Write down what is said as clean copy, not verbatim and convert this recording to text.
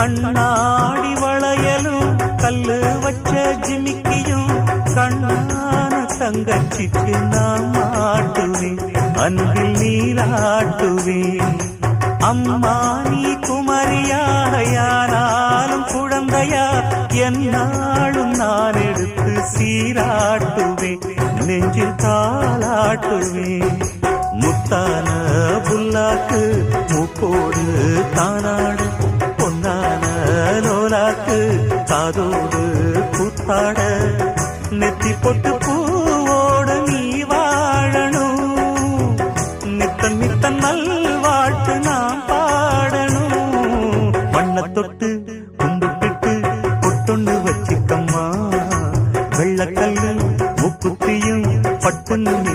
கண்ணாடி வளையலும் கல்லு வச்ச ஜிமிக்கியும் கண்ணான தங்கச்சிக்கு நான் மாட்டுவேன், அன்பில் நீராட்டுவேன். அம்மா நீ குமரியாயானாலும் குழந்தையா என்னாலும் நான் எடுத்து சீராட்டுவேன், நெஞ்சில் தாளாட்டுவேன். முத்தான புல்லாக்கு மூக்கோடு தானாடு, பொன்னான லோலாக்கு காதோடு கூத்தாட, நெத்தி பொட்டு பூவோடு நீ வாழணும், நித்தன் நித்தன் நல்வாழ்த்து நான் பாடணும். மண்ணை தொட்டு கும்பிட்டு பொட்டொண்டு வச்சிக்கம்மா, வெள்ளக்கல்லு உப்புத்தியும் பட்டுன்னு